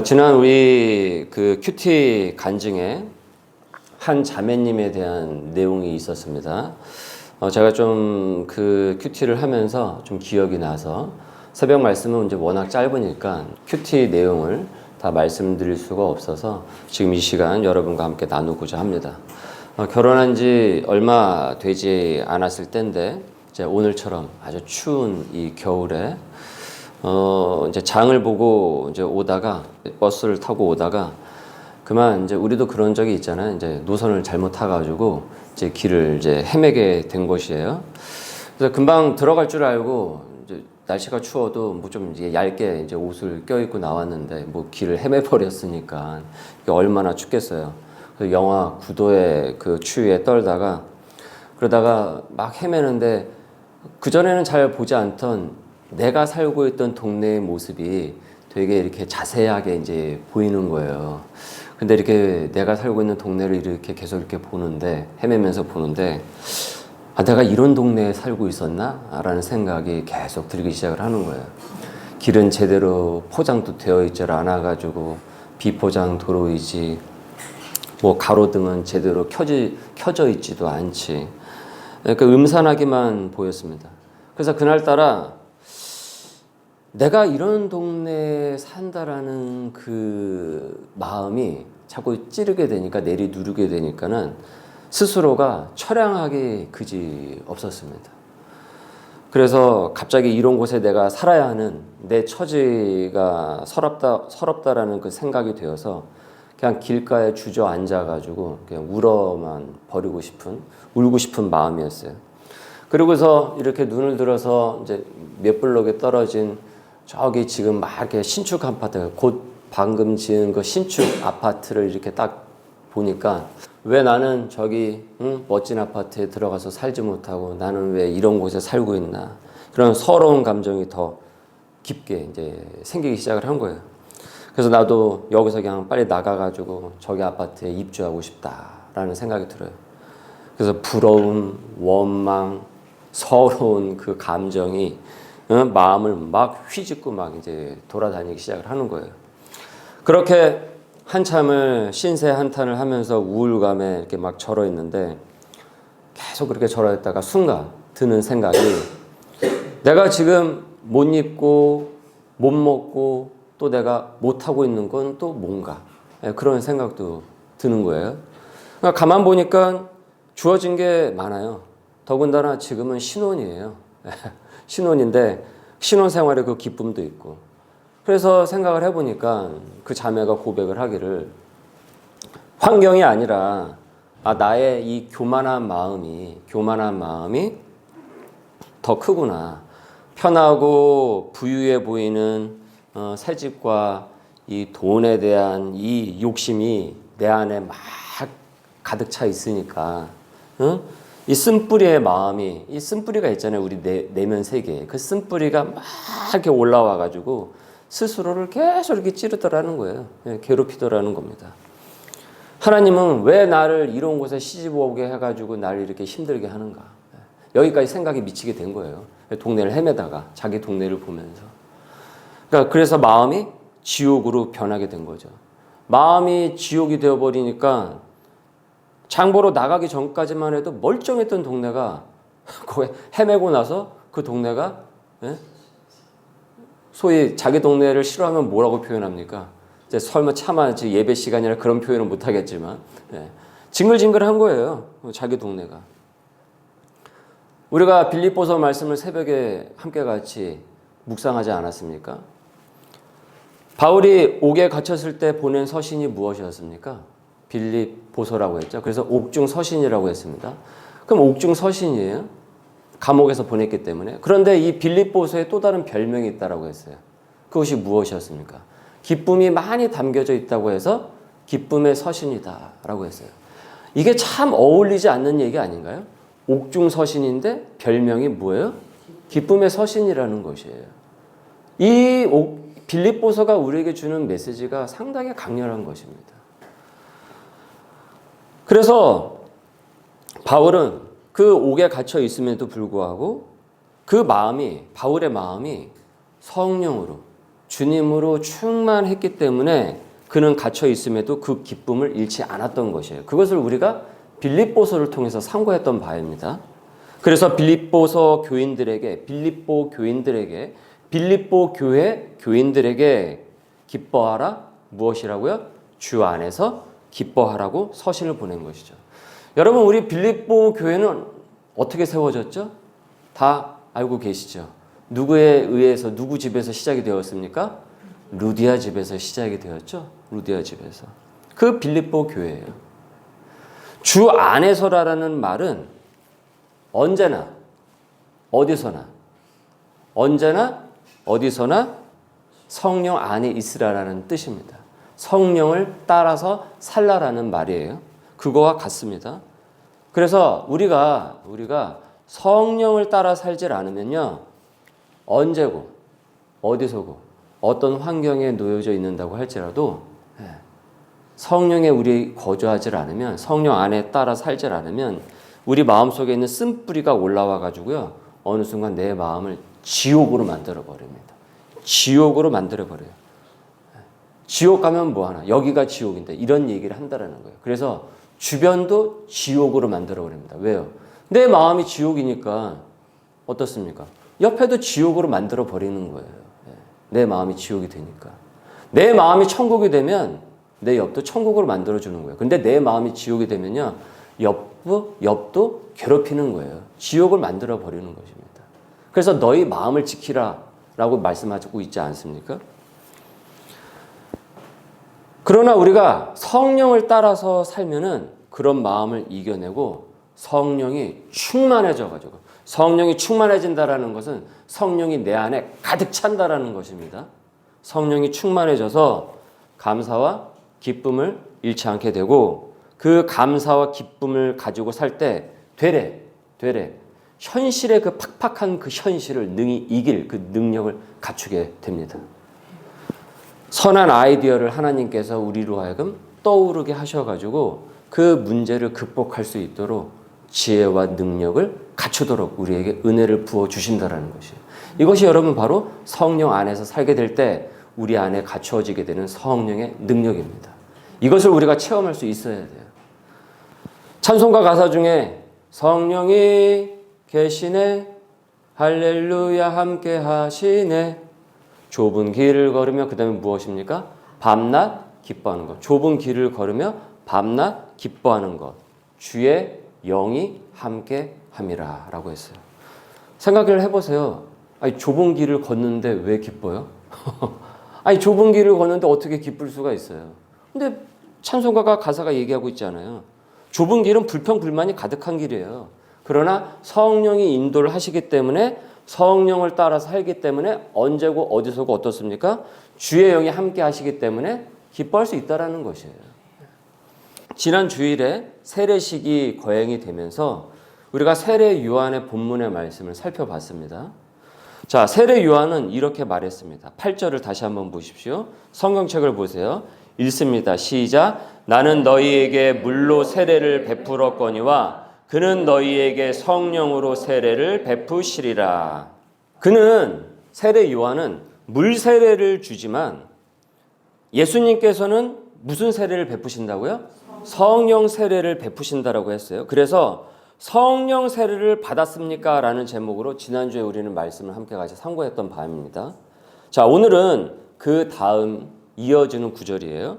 지난 우리 그 큐티 간증에 한 자매님에 대한 내용이 있었습니다. 제가 좀 그 큐티를 하면서 좀 기억이 나서 새벽 말씀은 이제 워낙 짧으니까 큐티 내용을 다 말씀드릴 수가 없어서 지금 이 시간 여러분과 함께 나누고자 합니다. 결혼한 지 얼마 되지 않았을 때인데 이제 오늘처럼 아주 추운 이 겨울에 이제 장을 보고 이제 오다가 버스를 타고 오다가 그만 이제 우리도 그런 적이 있잖아요. 이제 노선을 잘못 타가지고 이제 길을 이제 헤매게 된 것이에요. 그래서 금방 들어갈 줄 알고 이제 날씨가 추워도 뭐 좀 이제 얇게 이제 옷을 껴입고 나왔는데 뭐 길을 헤매 버렸으니까 이게 얼마나 춥겠어요. 그래서 영하 9도의 그 추위에 떨다가 그러다가 막 헤매는데 그 전에는 잘 보지 않던 내가 살고 있던 동네의 모습이 되게 이렇게 자세하게 이제 보이는 거예요. 근데 이렇게 내가 살고 있는 동네를 이렇게 계속 이렇게 보는데, 헤매면서 보는데, 내가 이런 동네에 살고 있었나? 라는 생각이 계속 들기 시작을 하는 거예요. 길은 제대로 포장도 되어 있질 않아가지고, 비포장 도로이지, 뭐 가로등은 제대로 켜져 있지도 않지. 그러니까 음산하기만 보였습니다. 그래서 그날따라 내가 이런 동네에 산다라는 그 마음이 자꾸 찌르게 되니까, 내리누르게 되니까는 스스로가 처량하게 그지 없었습니다. 그래서 갑자기 이런 곳에 내가 살아야 하는 내 처지가 서럽다라는 그 생각이 되어서 그냥 길가에 주저앉아가지고 그냥 울고 싶은 마음이었어요. 그리고서 이렇게 눈을 들어서 이제 몇 블록에 떨어진 저기 지금 막 이렇게 신축 아파트, 곧 방금 지은 그 신축 아파트를 이렇게 딱 보니까 왜 나는 저기 멋진 아파트에 들어가서 살지 못하고 나는 왜 이런 곳에 살고 있나, 그런 서러운 감정이 더 깊게 이제 생기기 시작을 한 거예요. 그래서 나도 여기서 그냥 빨리 나가가지고 저기 아파트에 입주하고 싶다라는 생각이 들어요. 그래서 부러움, 원망, 서러운 그 감정이 마음을 막 휘짓고 막 이제 돌아다니기 시작을 하는 거예요. 그렇게 한참을 신세 한탄을 하면서 우울감에 이렇게 막 절어 있는데, 계속 그렇게 절어 있다가 순간 드는 생각이, 내가 지금 못 입고 못 먹고 또 내가 못 하고 있는 건 또 뭔가, 그런 생각도 드는 거예요. 그러니까 가만 보니까 주어진 게 많아요. 더군다나 지금은 신혼이에요. 신혼인데 신혼생활의 그 기쁨도 있고. 그래서 생각을 해보니까 그 자매가 고백을 하기를, 환경이 아니라 나의 이 교만한 마음이 더 크구나. 편하고 부유해 보이는 새 집과 이 돈에 대한 이 욕심이 내 안에 막 가득 차 있으니까, 이 쓴뿌리의 마음이, 이 쓴뿌리가 있잖아요. 우리 내면 세계에. 그 쓴뿌리가 막 이렇게 올라와가지고 스스로를 계속 이렇게 찌르더라는 거예요. 괴롭히더라는 겁니다. 하나님은 왜 나를 이런 곳에 시집 오게 해가지고 나를 이렇게 힘들게 하는가. 여기까지 생각이 미치게 된 거예요. 동네를 헤매다가 자기 동네를 보면서. 그러니까 그래서 마음이 지옥으로 변하게 된 거죠. 마음이 지옥이 되어버리니까 장보러 나가기 전까지만 해도 멀쩡했던 동네가 거기 헤매고 나서 그 동네가, 소위 자기 동네를 싫어하면 뭐라고 표현합니까? 이제 설마 차마 예배 시간이라 그런 표현은 못 하겠지만, 징글징글한 거예요. 자기 동네가. 우리가 빌립보서 말씀을 새벽에 함께 같이 묵상하지 않았습니까? 바울이 옥에 갇혔을 때 보낸 서신이 무엇이었습니까? 빌립보서라고 했죠. 그래서 옥중 서신이라고 했습니다. 그럼 옥중 서신이에요. 감옥에서 보냈기 때문에. 그런데 이 빌립보서에 또 다른 별명이 있다고 했어요. 그것이 무엇이었습니까? 기쁨이 많이 담겨져 있다고 해서 기쁨의 서신이다라고 했어요. 이게 참 어울리지 않는 얘기 아닌가요? 옥중 서신인데 별명이 뭐예요? 기쁨의 서신이라는 것이에요. 이 빌립보서가 우리에게 주는 메시지가 상당히 강렬한 것입니다. 그래서 바울은 그 옥에 갇혀 있음에도 불구하고 그 마음이, 바울의 마음이 성령으로, 주님으로 충만했기 때문에 그는 갇혀 있음에도 그 기쁨을 잃지 않았던 것이에요. 그것을 우리가 빌립보서를 통해서 상고했던 바입니다. 그래서 빌립보 교회 교인들에게 기뻐하라. 무엇이라고요? 주 안에서 기뻐하라고 서신을 보낸 것이죠. 여러분, 우리 빌립보 교회는 어떻게 세워졌죠? 다 알고 계시죠? 누구에 의해서, 누구 집에서 시작이 되었습니까? 루디아 집에서 시작이 되었죠? 루디아 집에서. 그 빌립보 교회예요. 주 안에서라는 말은 언제나 어디서나 성령 안에 있으라라는 뜻입니다. 성령을 따라서 살라라는 말이에요. 그거와 같습니다. 그래서 우리가 성령을 따라 살질 않으면요, 언제고 어디서고 어떤 환경에 놓여져 있는다고 할지라도 성령에 우리 거주하지 않으면, 성령 안에 따라 살지 않으면 우리 마음속에 있는 쓴뿌리가 올라와 가지고요, 어느 순간 내 마음을 지옥으로 만들어 버립니다. 지옥으로 만들어 버려요. 지옥 가면 뭐하나, 여기가 지옥인데, 이런 얘기를 한다라는 거예요. 그래서 주변도 지옥으로 만들어 버립니다. 왜요? 내 마음이 지옥이니까 어떻습니까? 옆에도 지옥으로 만들어 버리는 거예요. 내 마음이 지옥이 되니까. 내 마음이 천국이 되면 내 옆도 천국으로 만들어 주는 거예요. 근데 내 마음이 지옥이 되면요, 옆도 괴롭히는 거예요. 지옥을 만들어 버리는 것입니다. 그래서 너희 마음을 지키라라고 말씀하고 있지 않습니까? 그러나 우리가 성령을 따라서 살면은 그런 마음을 이겨내고 성령이 충만해져가지고, 성령이 충만해진다라는 것은 성령이 내 안에 가득 찬다라는 것입니다. 성령이 충만해져서 감사와 기쁨을 잃지 않게 되고, 그 감사와 기쁨을 가지고 살 때 되레 현실의 그 팍팍한 그 현실을 능히 이길 그 능력을 갖추게 됩니다. 선한 아이디어를 하나님께서 우리로 하여금 떠오르게 하셔가지고 그 문제를 극복할 수 있도록 지혜와 능력을 갖추도록 우리에게 은혜를 부어주신다는 것이에요. 이것이 여러분 바로 성령 안에서 살게 될 때 우리 안에 갖추어지게 되는 성령의 능력입니다. 이것을 우리가 체험할 수 있어야 돼요. 찬송가 가사 중에 성령이 계시네, 할렐루야 함께 하시네, 좁은 길을 걸으며, 그 다음에 무엇입니까? 밤낮 기뻐하는 것. 좁은 길을 걸으며 밤낮 기뻐하는 것. 주의 영이 함께 함이라 라고 했어요. 생각을 해보세요. 아니, 좁은 길을 걷는데 왜 기뻐요? 아니, 좁은 길을 걷는데 어떻게 기쁠 수가 있어요? 근데 찬송가가 가사가 얘기하고 있잖아요. 좁은 길은 불평불만이 가득한 길이에요. 그러나 성령이 인도를 하시기 때문에, 성령을 따라 살기 때문에 언제고 어디서고 어떻습니까? 주의 영이 함께 하시기 때문에 기뻐할 수 있다는 것이에요. 지난 주일에 세례식이 거행이 되면서 우리가 세례 요한의 본문의 말씀을 살펴봤습니다. 자, 세례 요한은 이렇게 말했습니다. 8절을 다시 한번 보십시오. 성경책을 보세요. 읽습니다. 시작. 나는 너희에게 물로 세례를 베풀었거니와 그는 너희에게 성령으로 세례를 베푸시리라. 세례 요한은 물 세례를 주지만 예수님께서는 무슨 세례를 베푸신다고요? 성령 세례를 베푸신다라고 했어요. 그래서 성령 세례를 받았습니까? 라는 제목으로 지난주에 우리는 말씀을 함께 같이 상고했던 바입니다. 자, 오늘은 그 다음 이어지는 구절이에요.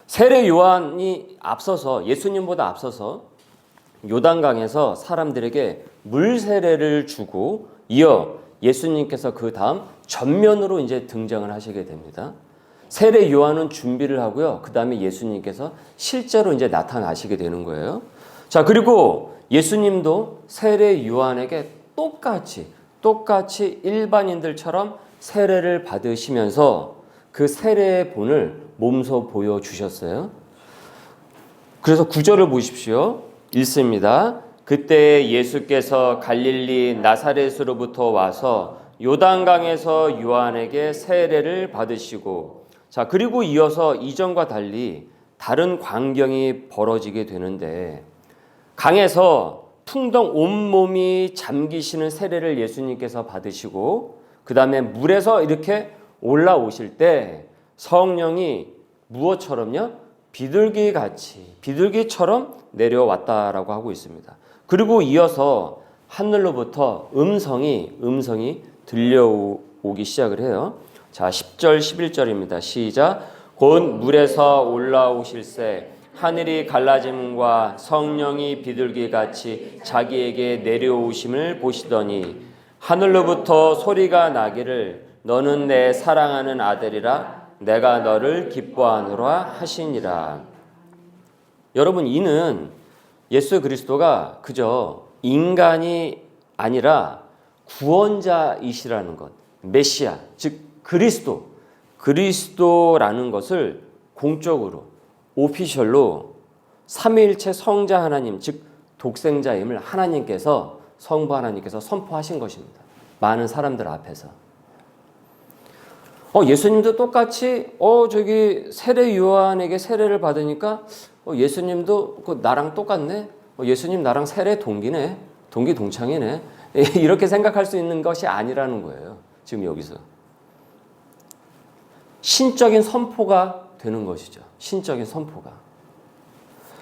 세례 요한이 앞서서, 예수님보다 앞서서 요단강에서 사람들에게 물 세례를 주고, 이어 예수님께서 그 다음 전면으로 이제 등장을 하시게 됩니다. 세례 요한은 준비를 하고요. 그 다음에 예수님께서 실제로 이제 나타나시게 되는 거예요. 자, 그리고 예수님도 세례 요한에게 똑같이 일반인들처럼 세례를 받으시면서 그 세례의 본을 몸소 보여주셨어요. 그래서 9절을 보십시오. 읽습니다. 그때 예수께서 갈릴리 나사렛으로부터 와서 요단강에서 요한에게 세례를 받으시고, 자, 그리고 이어서 이전과 달리 다른 광경이 벌어지게 되는데, 강에서 풍덩 온몸이 잠기시는 세례를 예수님께서 받으시고, 그 다음에 물에서 이렇게 올라오실 때 성령이 무엇처럼요? 비둘기같이, 비둘기처럼 내려왔다라고 하고 있습니다. 그리고 이어서 하늘로부터 음성이 들려오기 시작을 해요. 자, 10절 11절입니다. 시작. 곧 물에서 올라오실새 하늘이 갈라짐과 성령이 비둘기같이 자기에게 내려오심을 보시더니 하늘로부터 소리가 나기를 너는 내 사랑하는 아들이라 내가 너를 기뻐하노라 하시니라. 여러분, 이는 예수 그리스도가 그저 인간이 아니라 구원자이시라는 것, 메시아, 즉 그리스도라는 것을 공적으로 오피셜로 삼위일체 성자 하나님, 즉 독생자임을 하나님께서, 성부 하나님께서 선포하신 것입니다. 많은 사람들 앞에서. 예수님도 똑같이 저기 세례 요한에게 세례를 받으니까 예수님도 나랑 똑같네. 예수님 나랑 세례 동기네. 동기 동창이네. 이렇게 생각할 수 있는 것이 아니라는 거예요. 지금 여기서. 신적인 선포가 되는 것이죠. 신적인 선포가.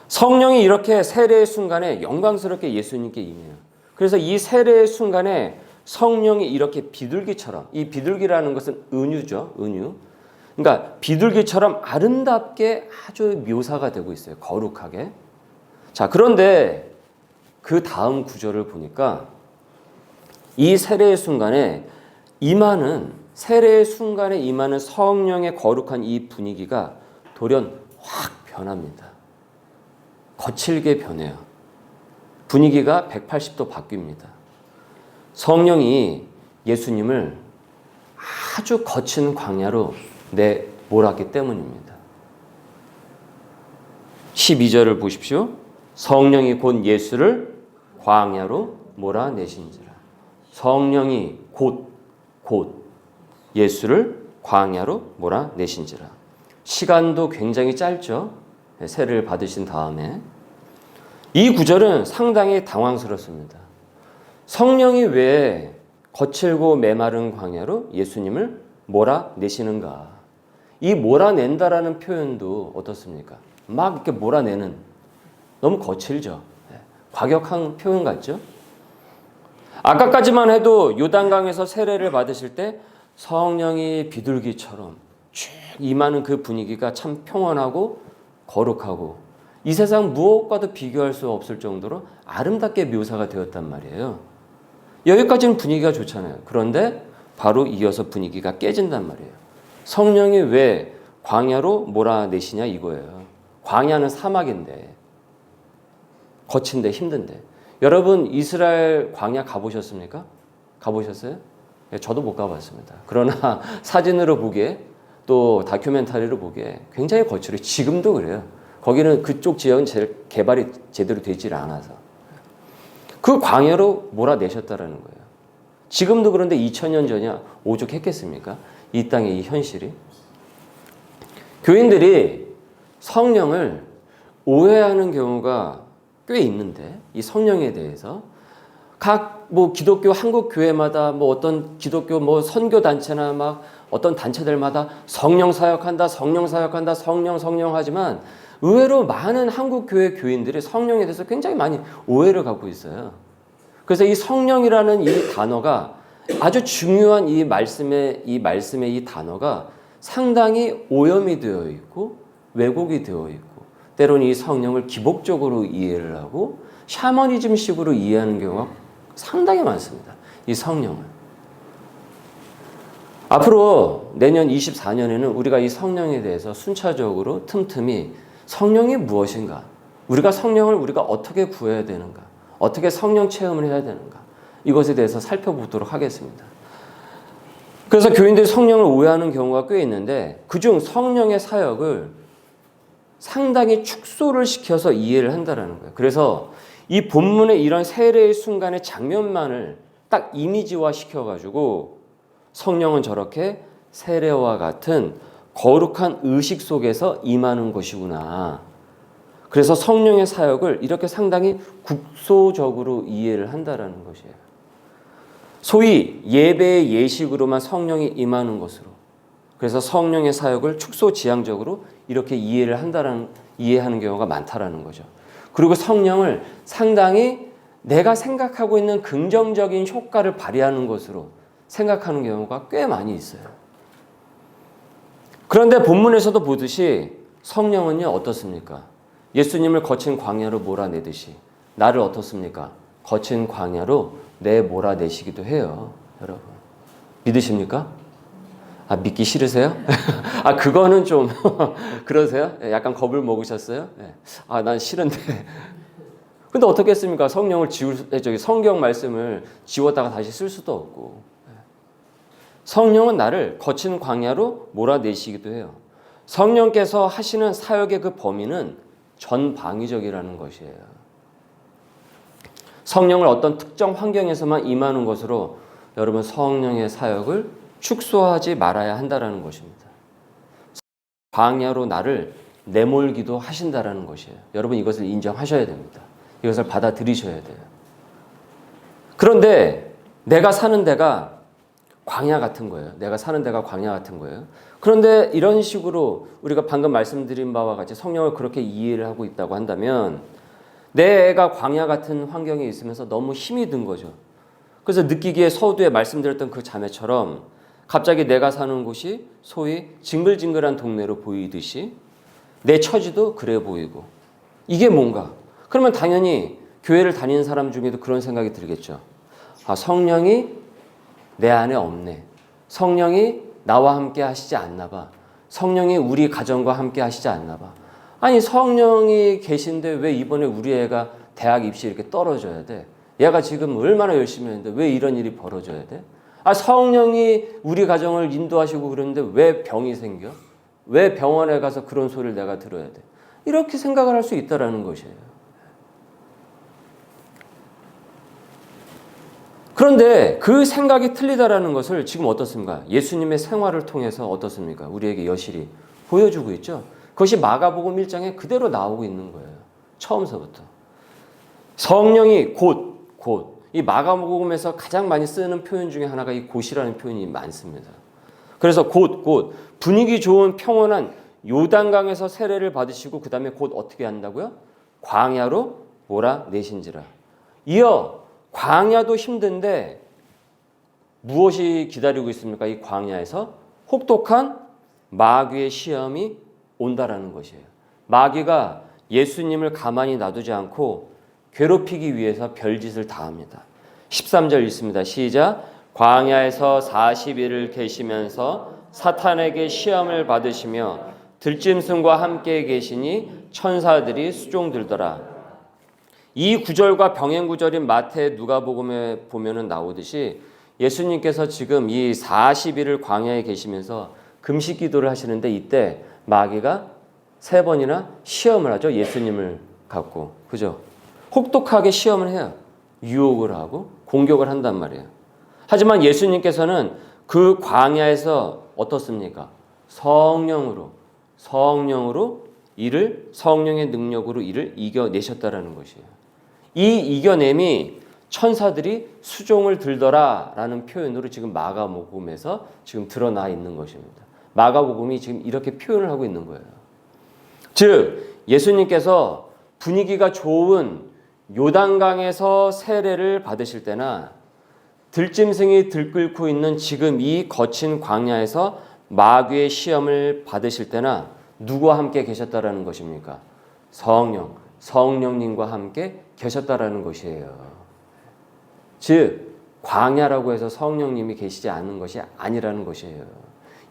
성령이 이렇게 세례의 순간에 영광스럽게 예수님께 임해요. 그래서 이 세례의 순간에 성령이 이렇게 비둘기처럼, 이 비둘기라는 것은 은유죠. 은유. 그러니까 비둘기처럼 아름답게 아주 묘사가 되고 있어요. 거룩하게. 자, 그런데 그 다음 구절을 보니까 이 세례의 순간에 세례의 순간에 임하는 성령의 거룩한 이 분위기가 돌연 확 변합니다. 거칠게 변해요. 분위기가 180도 바뀝니다. 성령이 예수님을 아주 거친 광야로 내몰았기 때문입니다. 12절을 보십시오. 성령이 곧 예수를 광야로 몰아내신지라. 성령이 곧 예수를 광야로 몰아내신지라. 시간도 굉장히 짧죠. 세례를 받으신 다음에. 이 구절은 상당히 당황스럽습니다. 성령이 왜 거칠고 메마른 광야로 예수님을 몰아내시는가? 이 몰아낸다라는 표현도 어떻습니까? 막 이렇게 몰아내는, 너무 거칠죠. 과격한 표현 같죠? 아까까지만 해도 요단강에서 세례를 받으실 때 성령이 비둘기처럼 쭉 임하는 그 분위기가 참 평온하고 거룩하고 이 세상 무엇과도 비교할 수 없을 정도로 아름답게 묘사가 되었단 말이에요. 여기까지는 분위기가 좋잖아요. 그런데 바로 이어서 분위기가 깨진단 말이에요. 성령이 왜 광야로 몰아내시냐 이거예요. 광야는 사막인데, 거친데 힘든데. 여러분 이스라엘 광야 가보셨습니까? 가보셨어요? 저도 못 가봤습니다. 그러나 사진으로 보기에 또 다큐멘터리로 보기에 굉장히 거칠어요. 지금도 그래요. 거기는 그쪽 지역은 개발이 제대로 되질 않아서. 그 광야로 몰아내셨다라는 거예요. 지금도 그런데 2000년 전이야 오죽했겠습니까? 이 땅의 이 현실이. 교인들이 성령을 오해하는 경우가 꽤 있는데, 이 성령에 대해서 각 기독교 한국 교회마다 어떤 기독교 선교 단체나 막 어떤 단체들마다 성령 사역한다, 성령 하지만 의외로 많은 한국 교회 교인들이 성령에 대해서 굉장히 많이 오해를 갖고 있어요. 그래서 이 성령이라는 이 단어가 아주 중요한 이 말씀의 이 단어가 상당히 오염이 되어 있고 왜곡이 되어 있고 때로는 이 성령을 기복적으로 이해를 하고 샤머니즘식으로 이해하는 경우가 상당히 많습니다. 이 성령을. 앞으로 내년 24년에는 우리가 이 성령에 대해서 순차적으로 틈틈이 성령이 무엇인가, 우리가 성령을 어떻게 구해야 되는가, 어떻게 성령 체험을 해야 되는가, 이것에 대해서 살펴보도록 하겠습니다. 그래서 교인들이 성령을 오해하는 경우가 꽤 있는데 그중 성령의 사역을 상당히 축소를 시켜서 이해를 한다는 거예요. 그래서 이 본문의 이런 세례의 순간의 장면만을 딱 이미지화 시켜가지고 성령은 저렇게 세례와 같은 거룩한 의식 속에서 임하는 것이구나. 그래서 성령의 사역을 이렇게 상당히 국소적으로 이해를 한다는 것이에요. 소위 예배의 예식으로만 성령이 임하는 것으로, 그래서 성령의 사역을 축소지향적으로 이렇게 이해하는 경우가 많다라는 거죠. 그리고 성령을 상당히 내가 생각하고 있는 긍정적인 효과를 발휘하는 것으로 생각하는 경우가 꽤 많이 있어요. 그런데 본문에서도 보듯이 성령은요 어떻습니까? 예수님을 거친 광야로 몰아내듯이 나를 어떻습니까? 거친 광야로 몰아내시기도 해요. 여러분 믿으십니까? 믿기 싫으세요? 그거는 좀 그러세요? 약간 겁을 먹으셨어요? 난 싫은데. 근데 어떻게 했습니까? 성경 말씀을 지웠다가 다시 쓸 수도 없고. 성령은 나를 거친 광야로 몰아내시기도 해요. 성령께서 하시는 사역의 그 범위는 전방위적이라는 것이에요. 성령을 어떤 특정 환경에서만 임하는 것으로 여러분 성령의 사역을 축소하지 말아야 한다는 것입니다. 광야로 나를 내몰기도 하신다는 것이에요. 여러분 이것을 인정하셔야 됩니다. 이것을 받아들이셔야 돼요. 그런데 내가 사는 데가 광야 같은 거예요. 내가 사는 데가 광야 같은 거예요. 그런데 이런 식으로 우리가 방금 말씀드린 바와 같이 성령을 그렇게 이해를 하고 있다고 한다면 내 애가 광야 같은 환경에 있으면서 너무 힘이 든 거죠. 그래서 느끼기에 서두에 말씀드렸던 그 자매처럼 갑자기 내가 사는 곳이 소위 징글징글한 동네로 보이듯이 내 처지도 그래 보이고 이게 뭔가? 그러면 당연히 교회를 다니는 사람 중에도 그런 생각이 들겠죠. 성령이 내 안에 없네. 성령이 나와 함께 하시지 않나 봐. 성령이 우리 가정과 함께 하시지 않나 봐. 아니 성령이 계신데 왜 이번에 우리 애가 대학 입시 이렇게 떨어져야 돼? 얘가 지금 얼마나 열심히 했는데 왜 이런 일이 벌어져야 돼? 성령이 우리 가정을 인도하시고 그러는데 왜 병이 생겨? 왜 병원에 가서 그런 소리를 내가 들어야 돼? 이렇게 생각을 할 수 있다는 것이에요. 그런데 그 생각이 틀리다라는 것을 지금 어떻습니까? 예수님의 생활을 통해서 어떻습니까? 우리에게 여실히 보여주고 있죠. 그것이 마가복음 1장에 그대로 나오고 있는 거예요. 처음서부터. 성령이 곧 이 마가복음에서 가장 많이 쓰는 표현 중에 하나가 이 곧이라는 표현이 많습니다. 그래서 곧 분위기 좋은 평온한 요단강에서 세례를 받으시고 그 다음에 곧 어떻게 한다고요? 광야로 몰아내신지라. 이어 광야도 힘든데 무엇이 기다리고 있습니까? 이 광야에서 혹독한 마귀의 시험이 온다라는 것이에요. 마귀가 예수님을 가만히 놔두지 않고 괴롭히기 위해서 별짓을 다 합니다. 13절 읽습니다. 시작. 광야에서 40일을 계시면서 사탄에게 시험을 받으시며 들짐승과 함께 계시니 천사들이 수종들더라. 이 구절과 병행 구절인 마태 누가복음에 보면은 나오듯이 예수님께서 지금 이 40일을 광야에 계시면서 금식 기도를 하시는데 이때 마귀가 3번이나 시험을 하죠. 예수님을 갖고. 그죠? 혹독하게 시험을 해요. 유혹을 하고 공격을 한단 말이에요. 하지만 예수님께서는 그 광야에서 어떻습니까? 성령의 능력으로 이를 이겨내셨다라는 것이에요. 이 이겨냄이 천사들이 수종을 들더라라는 표현으로 지금 마가복음에서 지금 드러나 있는 것입니다. 마가복음이 지금 이렇게 표현을 하고 있는 거예요. 즉 예수님께서 분위기가 좋은 요단강에서 세례를 받으실 때나 들짐승이 들끓고 있는 지금 이 거친 광야에서 마귀의 시험을 받으실 때나 누구와 함께 계셨다라는 것입니까? 성령님과 함께 계셨다라는 것이에요. 즉 광야라고 해서 성령님이 계시지 않는 것이 아니라는 것이에요.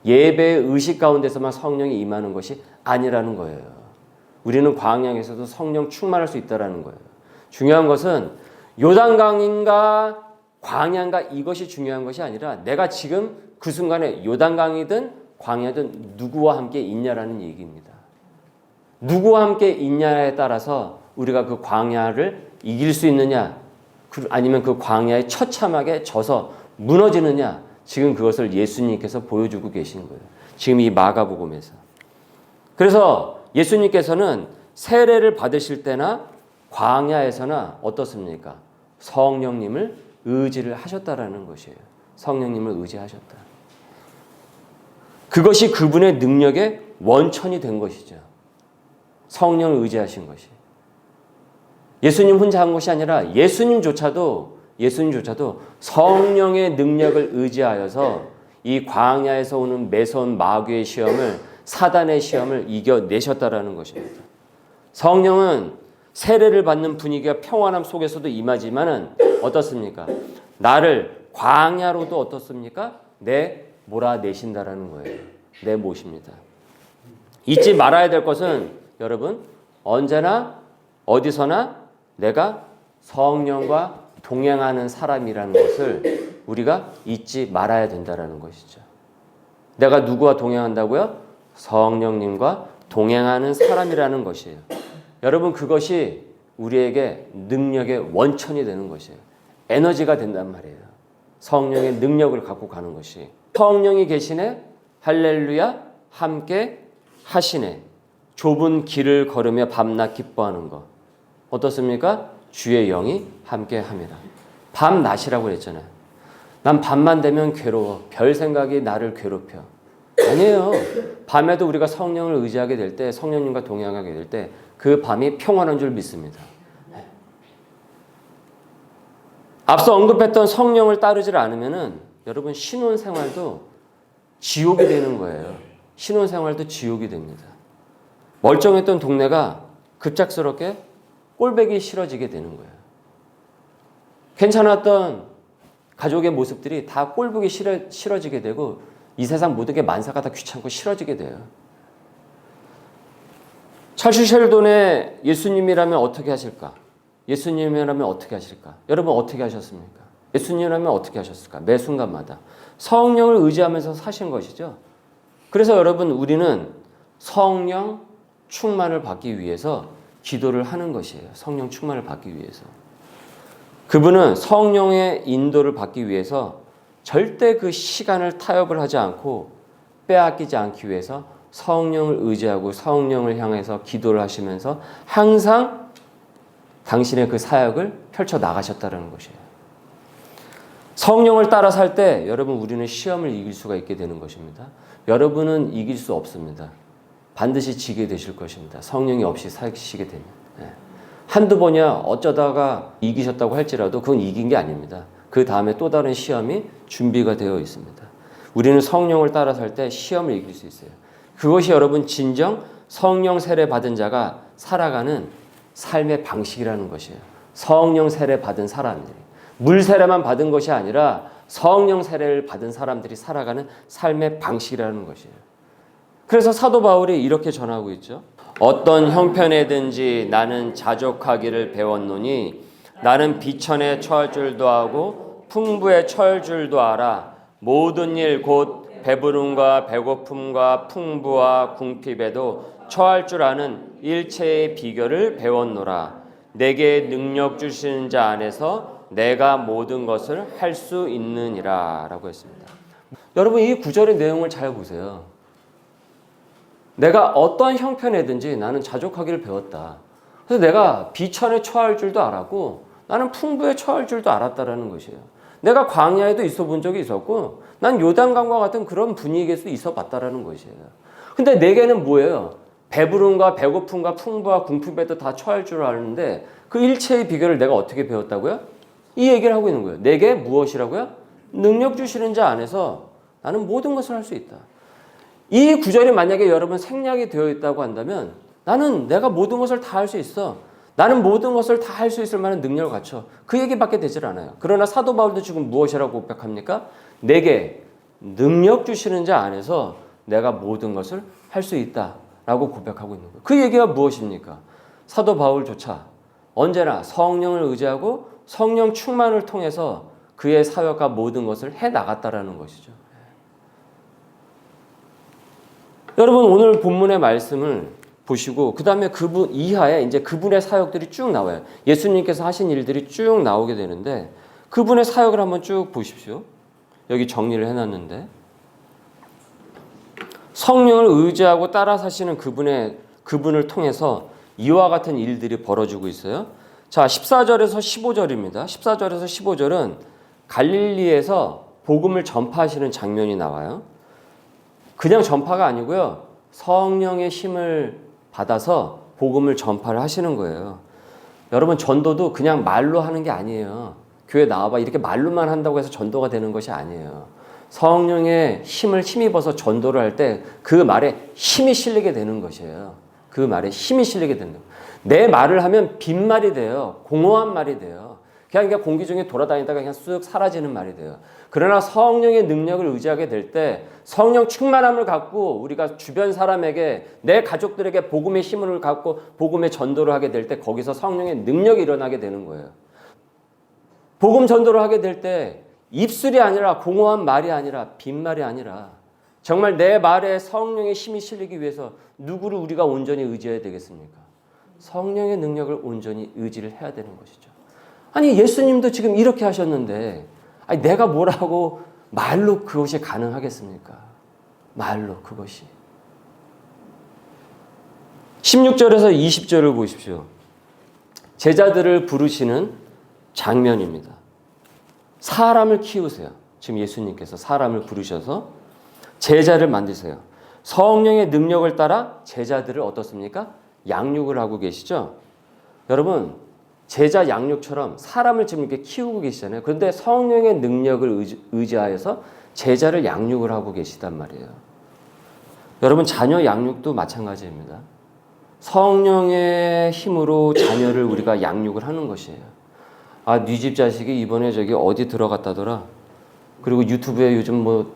예배의 의식 가운데서만 성령이 임하는 것이 아니라는 거예요. 우리는 광야에서도 성령 충만할 수 있다는 거예요. 중요한 것은 요단강인가 광야인가 이것이 중요한 것이 아니라 내가 지금 그 순간에 요단강이든 광야든 누구와 함께 있냐라는 얘기입니다. 누구와 함께 있냐에 따라서 우리가 그 광야를 이길 수 있느냐 아니면 그 광야에 처참하게 져서 무너지느냐 지금 그것을 예수님께서 보여주고 계신 거예요. 지금 이 마가복음에서. 그래서 예수님께서는 세례를 받으실 때나 광야에서나 어떻습니까? 성령님을 의지를 하셨다라는 것이에요. 성령님을 의지하셨다. 그것이 그분의 능력의 원천이 된 것이죠. 성령을 의지하신 것이. 예수님 혼자 한 것이 아니라 예수님조차도 성령의 능력을 의지하여서 이 광야에서 오는 매서운 마귀의 시험을, 사단의 시험을 이겨내셨다라는 것입니다. 성령은 세례를 받는 분위기와 평안함 속에서도 임하지만은 어떻습니까? 나를 광야로도 어떻습니까? 몰아내신다라는 거예요. 모십니다. 잊지 말아야 될 것은 여러분, 언제나 어디서나 내가 성령과 동행하는 사람이라는 것을 우리가 잊지 말아야 된다라는 것이죠. 내가 누구와 동행한다고요? 성령님과 동행하는 사람이라는 것이에요. 여러분, 그것이 우리에게 능력의 원천이 되는 것이에요. 에너지가 된단 말이에요. 성령의 능력을 갖고 가는 것이. 성령이 계시네, 할렐루야, 함께 하시네. 좁은 길을 걸으며 밤낮 기뻐하는 것. 어떻습니까? 주의 영이 함께 합니다. 밤낮이라고 그랬잖아요. 난 밤만 되면 괴로워. 별 생각이 나를 괴롭혀. 아니에요. 밤에도 우리가 성령을 의지하게 될 때, 성령님과 동행하게 될 때 그 밤이 평안한 줄 믿습니다. 앞서 언급했던 성령을 따르지 않으면은 여러분, 신혼생활도 지옥이 되는 거예요. 신혼생활도 지옥이 됩니다. 멀쩡했던 동네가 급작스럽게 꼴배기 싫어지게 되는 거예요. 괜찮았던 가족의 모습들이 다 꼴보기 싫어지게 되고 이 세상 모든 게 만사가 다 귀찮고 싫어지게 돼요. 찰스 셸돈의 예수님이라면 어떻게 하실까? 예수님이라면 어떻게 하실까? 여러분, 어떻게 하셨습니까? 예수님이라면 어떻게 하셨을까? 매 순간마다 성령을 의지하면서 사신 것이죠. 그래서 여러분, 우리는 성령 충만을 받기 위해서 기도를 하는 것이에요. 성령 충만을 받기 위해서. 그분은 성령의 인도를 받기 위해서 절대 그 시간을 타협을 하지 않고 빼앗기지 않기 위해서 성령을 의지하고 성령을 향해서 기도를 하시면서 항상 당신의 그 사역을 펼쳐 나가셨다는 것이에요. 성령을 따라 살 때 여러분, 우리는 시험을 이길 수가 있게 되는 것입니다. 여러분은 이길 수 없습니다. 반드시 지게 되실 것입니다. 성령이 없이 사시게 되면. 한두 번이야 어쩌다가 이기셨다고 할지라도 그건 이긴 게 아닙니다. 그 다음에 또 다른 시험이 준비가 되어 있습니다. 우리는 성령을 따라 살 때 시험을 이길 수 있어요. 그것이 여러분, 진정 성령 세례 받은 자가 살아가는 삶의 방식이라는 것이에요. 성령 세례 받은 사람들이. 물 세례만 받은 것이 아니라 성령 세례를 받은 사람들이 살아가는 삶의 방식이라는 것이에요. 그래서 사도 바울이 이렇게 전하고 있죠. 어떤 형편에든지 나는 자족하기를 배웠노니 나는 비천에 처할 줄도 하고 풍부에 처할 줄도 알아. 모든 일 곧 배부름과 배고픔과 풍부와 궁핍에도 처할 줄 아는 일체의 비결을 배웠노라. 내게 능력 주시는 자 안에서 내가 모든 것을 할 수 있느니라 라고 했습니다. 여러분, 이 구절의 내용을 잘 보세요. 내가 어떤 형편에든지 나는 자족하기를 배웠다. 그래서 내가 비천에 처할 줄도 알았고 나는 풍부에 처할 줄도 알았다라는 것이에요. 내가 광야에도 있어 본 적이 있었고 난 요단강과 같은 그런 분위기에서 있어 봤다라는 것이에요. 근데 내게는 뭐예요? 배부름과 배고픔과 풍부와 궁핍에도 다 처할 줄 아는데 그 일체의 비결을 내가 어떻게 배웠다고요? 이 얘기를 하고 있는 거예요. 내게 무엇이라고요? 능력 주시는 자 안에서 나는 모든 것을 할 수 있다. 이 구절이 만약에 여러분 생략이 되어 있다고 한다면 나는 내가 모든 것을 다 할 수 있어. 나는 모든 것을 다 할 수 있을 만한 능력을 갖춰. 그 얘기밖에 되질 않아요. 그러나 사도 바울도 지금 무엇이라고 고백합니까? 내게 능력 주시는 자 안에서 내가 모든 것을 할 수 있다라고 고백하고 있는 거예요. 그 얘기가 무엇입니까? 사도 바울조차 언제나 성령을 의지하고 성령 충만을 통해서 그의 사역과 모든 것을 해나갔다라는 것이죠. 여러분, 오늘 본문의 말씀을 보시고 그 다음에 그분 이하에 이제 그분의 사역들이 쭉 나와요. 예수님께서 하신 일들이 쭉 나오게 되는데 그분의 사역을 한번 쭉 보십시오. 여기 정리를 해놨는데 성령을 의지하고 따라 사시는 그분을 통해서 이와 같은 일들이 벌어지고 있어요. 자, 14절에서 15절입니다. 14절에서 15절은 갈릴리에서 복음을 전파하시는 장면이 나와요. 그냥 전파가 아니고요. 성령의 힘을 받아서 복음을 전파를 하시는 거예요. 여러분 전도도 그냥 말로 하는 게 아니에요. 교회 나와봐 이렇게 말로만 한다고 해서 전도가 되는 것이 아니에요. 성령의 힘을 힘입어서 전도를 할 때 그 말에 힘이 실리게 되는 것이에요. 그 말에 힘이 실리게 된다. 내 말을 하면 빈말이 돼요. 공허한 말이 돼요. 그냥 공기 중에 돌아다니다가 그냥 쑥 사라지는 말이 돼요. 그러나 성령의 능력을 의지하게 될 때 성령 충만함을 갖고 우리가 주변 사람에게 내 가족들에게 복음의 힘을 갖고 복음의 전도를 하게 될 때 거기서 성령의 능력이 일어나게 되는 거예요. 복음 전도를 하게 될 때 입술이 아니라 공허한 말이 아니라 빈말이 아니라 정말 내 말에 성령의 힘이 실리기 위해서 누구를 우리가 온전히 의지해야 되겠습니까? 성령의 능력을 온전히 의지를 해야 되는 것이죠. 아니 예수님도 지금 이렇게 하셨는데 아니 내가 뭐라고 말로 그것이 가능하겠습니까? 말로 그것이. 16절에서 20절을 보십시오. 제자들을 부르시는 장면입니다. 사람을 키우세요. 지금 예수님께서 사람을 부르셔서 제자를 만드세요. 성령의 능력을 따라 제자들을 어떻습니까? 양육을 하고 계시죠? 여러분 제자 양육처럼 사람을 지금 이렇게 키우고 계시잖아요. 그런데 성령의 능력을 의지하여서 제자를 양육을 하고 계시단 말이에요. 여러분 자녀 양육도 마찬가지입니다. 성령의 힘으로 자녀를 우리가 양육을 하는 것이에요. 아, 네 집 자식이 이번에 저기 어디 들어갔다더라. 그리고 유튜브에 요즘 뭐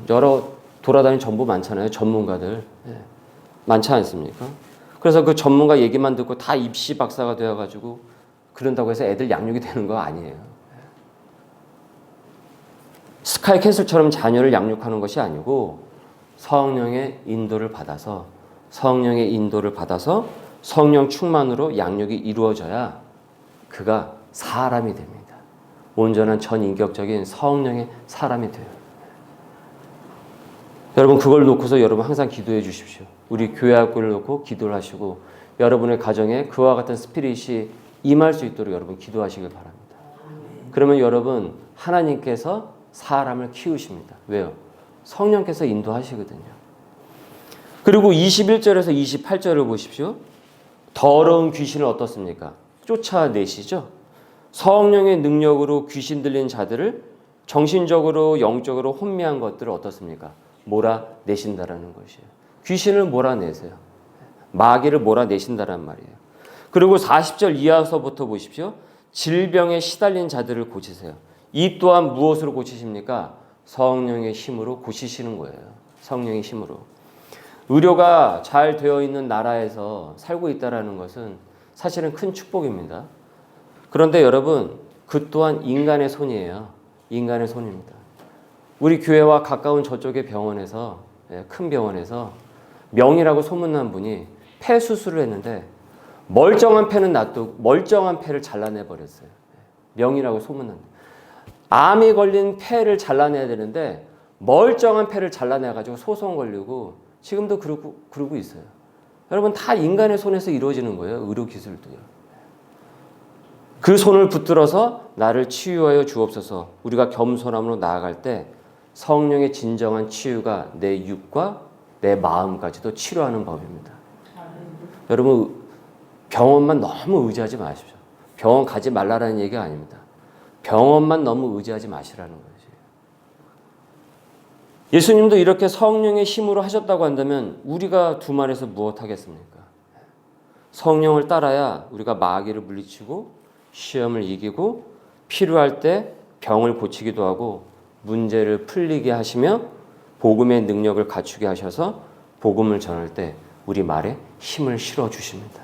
여러 돌아다니는 정보 많잖아요. 전문가들. 많지 않습니까? 그래서 그 전문가 얘기만 듣고 다 입시 박사가 되어가지고 그런다고 해서 애들 양육이 되는 거 아니에요. 스카이캐슬처럼 자녀를 양육하는 것이 아니고 성령의 인도를 받아서 성령 충만으로 양육이 이루어져야 그가 사람이 됩니다. 온전한 전인격적인 성령의 사람이 돼요. 여러분 그걸 놓고서 여러분 항상 기도해 주십시오. 우리 교회 학교를 놓고 기도를 하시고 여러분의 가정에 그와 같은 스피릿이 임할 수 있도록 여러분 기도하시길 바랍니다. 그러면 여러분 하나님께서 사람을 키우십니다. 왜요? 성령께서 인도하시거든요. 그리고 21절에서 28절을 보십시오. 더러운 귀신을 어떻습니까? 쫓아내시죠. 성령의 능력으로 귀신 들린 자들을 정신적으로 영적으로 혼미한 것들을 어떻습니까? 몰아내신다라는 것이에요. 귀신을 몰아내세요. 마귀를 몰아내신다란 말이에요. 그리고 40절 이하서부터 보십시오. 질병에 시달린 자들을 고치세요. 이 또한 무엇으로 고치십니까? 성령의 힘으로 고치시는 거예요. 성령의 힘으로. 의료가 잘 되어 있는 나라에서 살고 있다는 것은 사실은 큰 축복입니다. 그런데 여러분 그 또한 인간의 손이에요. 인간의 손입니다. 우리 교회와 가까운 저쪽의 병원에서 큰 병원에서 명이라고 소문난 분이 폐 수술을 했는데 멀쩡한 폐는 놔두고 멀쩡한 폐를 잘라내 버렸어요. 명이라고 소문난. 암이 걸린 폐를 잘라내야 되는데 멀쩡한 폐를 잘라내 가지고 소송 걸리고 지금도 그러고 있어요. 여러분 다 인간의 손에서 이루어지는 거예요. 의료 기술도요. 그 손을 붙들어서 나를 치유하여 주옵소서. 우리가 겸손함으로 나아갈 때 성령의 진정한 치유가 내 육과 내 마음까지도 치료하는 법입니다. 여러분 병원만 너무 의지하지 마십시오. 병원 가지 말라라는 얘기가 아닙니다. 병원만 너무 의지하지 마시라는 거죠. 예수님도 이렇게 성령의 힘으로 하셨다고 한다면 우리가 두말에서 무엇 하겠습니까? 성령을 따라야 우리가 마귀를 물리치고 시험을 이기고 필요할 때 병을 고치기도 하고 문제를 풀리게 하시며 복음의 능력을 갖추게 하셔서 복음을 전할 때 우리 말에 힘을 실어 주십니다.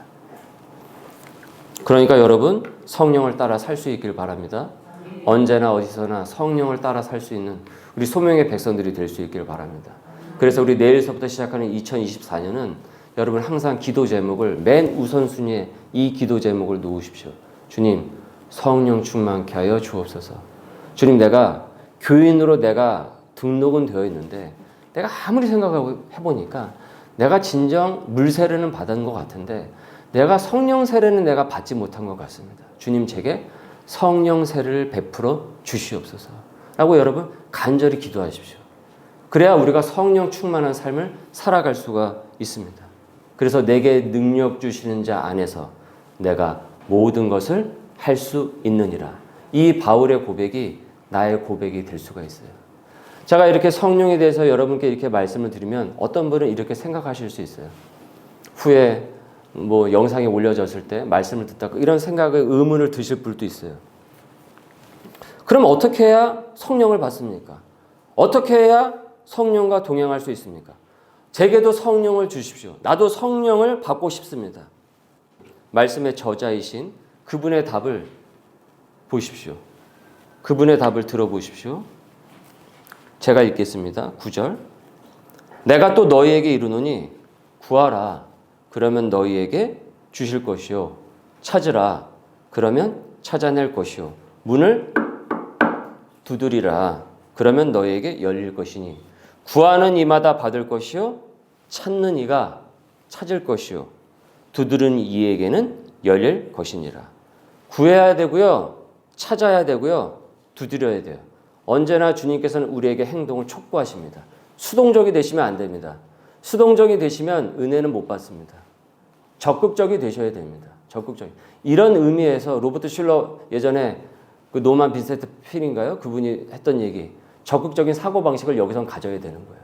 그러니까 여러분 성령을 따라 살 수 있길 바랍니다. 언제나 어디서나 성령을 따라 살 수 있는 우리 소명의 백성들이 될 수 있길 바랍니다. 그래서 우리 내일서부터 시작하는 2024년은 여러분 항상 기도 제목을 맨 우선순위에 이 기도 제목을 놓으십시오. 주님 성령 충만케 하여 주옵소서. 주님 내가 교인으로 내가 등록은 되어 있는데 내가 아무리 생각하고 해보니까 내가 진정 물 세례는 받은 것 같은데 내가 성령 세례는 내가 받지 못한 것 같습니다. 주님 제게 성령 세례를 베풀어 주시옵소서 라고 여러분 간절히 기도하십시오. 그래야 우리가 성령 충만한 삶을 살아갈 수가 있습니다. 그래서 내게 능력 주시는 자 안에서 내가 모든 것을 할 수 있느니라. 이 바울의 고백이 나의 고백이 될 수가 있어요. 제가 이렇게 성령에 대해서 여러분께 이렇게 말씀을 드리면 어떤 분은 이렇게 생각하실 수 있어요. 후에 뭐 영상이 올려졌을 때 말씀을 듣다가 이런 생각의 의문을 드실 분도 있어요. 그럼 어떻게 해야 성령을 받습니까? 어떻게 해야 성령과 동행할 수 있습니까? 제게도 성령을 주십시오. 나도 성령을 받고 싶습니다. 말씀의 저자이신 그분의 답을 보십시오. 그분의 답을 들어보십시오. 제가 읽겠습니다. 9절. 내가 또 너희에게 이르노니 구하라. 그러면 너희에게 주실 것이요. 찾으라. 그러면 찾아낼 것이요. 문을 두드리라. 그러면 너희에게 열릴 것이니 구하는 이마다 받을 것이요. 찾는 이가 찾을 것이요. 두드리는 이에게는 열릴 것이니라. 구해야 되고요. 찾아야 되고요. 두드려야 돼요. 언제나 주님께서는 우리에게 행동을 촉구하십니다. 수동적이 되시면 안 됩니다. 수동적이 되시면 은혜는 못 받습니다. 적극적이 되셔야 됩니다. 적극적이. 이런 의미에서 로버트 슐러 예전에 그 노만 빈센트 필인가요? 그분이 했던 얘기. 적극적인 사고방식을 여기선 가져야 되는 거예요.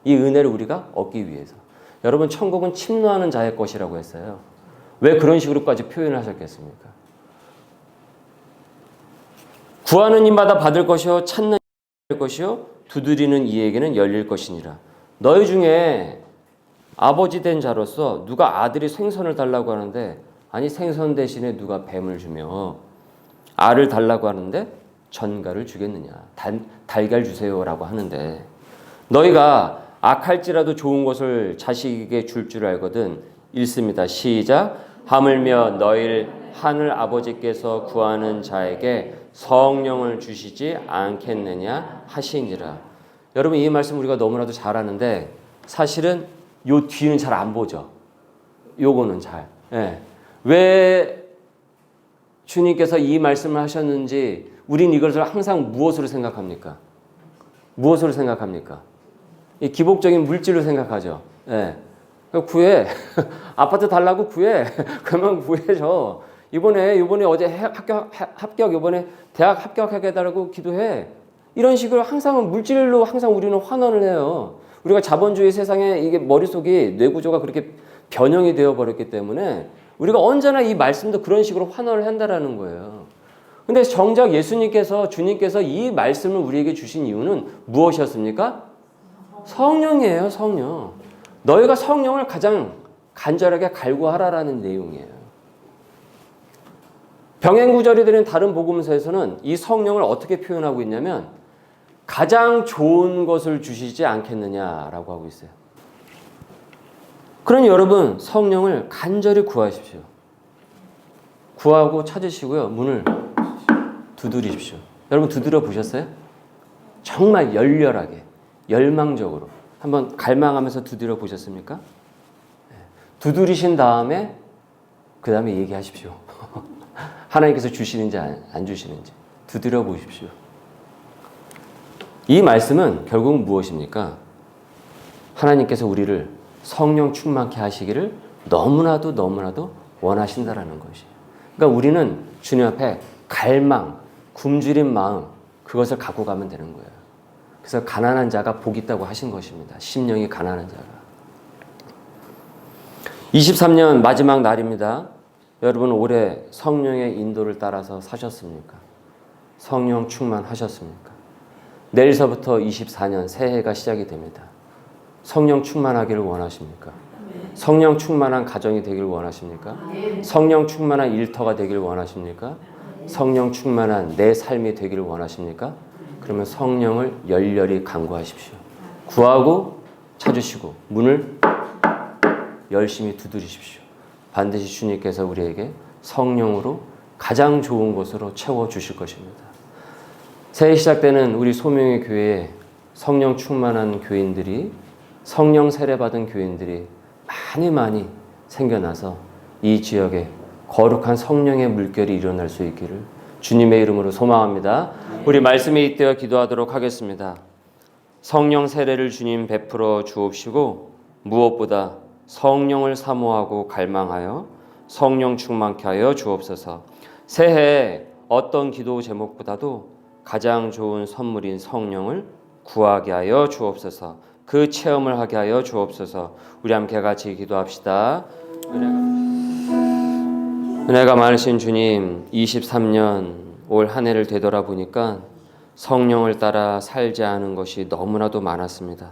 이 은혜를 우리가 얻기 위해서. 여러분 천국은 침노하는 자의 것이라고 했어요. 왜 그런 식으로까지 표현하셨겠습니까? 구하는 이마다 받을 것이요 찾는 것이요 두드리는 이에게는 열릴 것이니라. 너희 중에 아버지 된 자로서 누가 아들이 생선을 달라고 하는데 아니 생선 대신에 누가 뱀을 주며 알을 달라고 하는데 전갈을 주겠느냐. 달걀 주세요라고 하는데 너희가 악할지라도 좋은 것을 자식에게 줄 줄 알거든. 읽습니다. 시작. 하물며 너희 하늘 아버지께서 구하는 자에게 성령을 주시지 않겠느냐 하시니라. 여러분 이 말씀 우리가 너무나도 잘 아는데 사실은 요 뒤는 잘 안 보죠. 요거는 잘. 예. 왜 주님께서 이 말씀을 하셨는지 우린 이것을 항상 무엇으로 생각합니까? 무엇으로 생각합니까? 이 기복적인 물질로 생각하죠. 예. 구해. 아파트 달라고 구해. 그러면 구해줘. 이번에 어제 합격 이번에 대학 합격하게 해달라고 기도해. 이런 식으로 항상 물질로 항상 우리는 환원을 해요. 우리가 자본주의 세상에 이게 머릿속이 뇌구조가 그렇게 변형이 되어 버렸기 때문에 우리가 언제나 이 말씀도 그런 식으로 환원을 한다라는 거예요. 근데 정작 예수님께서 주님께서 이 말씀을 우리에게 주신 이유는 무엇이었습니까? 성령이에요. 성령. 너희가 성령을 가장 간절하게 갈구하라라는 내용이에요. 병행구절이 되는 다른 복음서에서는 이 성령을 어떻게 표현하고 있냐면 가장 좋은 것을 주시지 않겠느냐라고 하고 있어요. 그러니 여러분 성령을 간절히 구하십시오. 구하고 찾으시고요. 문을 두드리십시오. 여러분 두드려 보셨어요? 정말 열렬하게 열망적으로 한번 갈망하면서 두드려 보셨습니까? 두드리신 다음에 그 다음에 얘기하십시오. 하나님께서 주시는지 안 주시는지 두드려 보십시오. 이 말씀은 결국 무엇입니까? 하나님께서 우리를 성령 충만케 하시기를 너무나도 원하신다라는 것이에요. 그러니까 우리는 주님 앞에 갈망, 굶주린 마음 그것을 갖고 가면 되는 거예요. 그래서 가난한 자가 복 있다고 하신 것입니다. 심령이 가난한 자가. 23년 마지막 날입니다. 여러분 올해 성령의 인도를 따라서 사셨습니까? 성령 충만하셨습니까? 내일서부터 24년 새해가 시작이 됩니다. 성령 충만하기를 원하십니까? 성령 충만한 가정이 되기를 원하십니까? 성령 충만한 일터가 되기를 원하십니까? 성령 충만한 내 삶이 되기를 원하십니까? 그러면 성령을 열렬히 간구하십시오. 구하고 찾으시고 문을 열심히 두드리십시오. 반드시 주님께서 우리에게 성령으로 가장 좋은 곳으로 채워주실 것입니다. 새해 시작되는 우리 소명의 교회에 성령 충만한 교인들이 성령 세례받은 교인들이 많이 생겨나서 이 지역에 거룩한 성령의 물결이 일어날 수 있기를 주님의 이름으로 소망합니다. 우리 말씀에 잇대어 기도하도록 하겠습니다. 성령 세례를 주님 베풀어 주옵시고 무엇보다 성령을 사모하고 갈망하여 성령 충만케 하여 주옵소서. 새해 어떤 기도 제목보다도 가장 좋은 선물인 성령을 구하게 하여 주옵소서. 그 체험을 하게 하여 주옵소서. 우리 함께 같이 기도합시다. 은혜가 많으신 주님, 23년 올 한 해를 되돌아보니까 성령을 따라 살지 않은 것이 너무나도 많았습니다.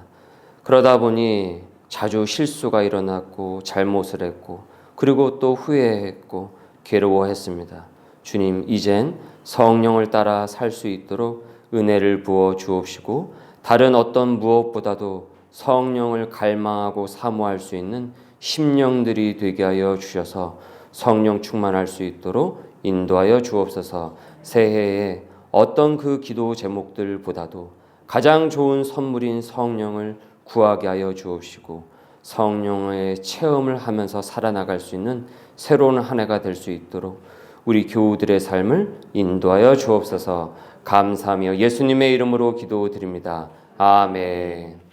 그러다 보니 자주 실수가 일어났고 잘못을 했고 그리고 또 후회했고 괴로워했습니다. 주님, 이젠 성령을 따라 살 수 있도록 은혜를 부어 주옵시고 다른 어떤 무엇보다도 성령을 갈망하고 사모할 수 있는 심령들이 되게 하여 주셔서 성령 충만할 수 있도록 인도하여 주옵소서. 새해에 어떤 그 기도 제목들보다도 가장 좋은 선물인 성령을 구하게 하여 주옵시고 성령의 체험을 하면서 살아나갈 수 있는 새로운 한 해가 될 수 있도록 우리 교우들의 삶을 인도하여 주옵소서. 감사하며 예수님의 이름으로 기도드립니다. 아멘.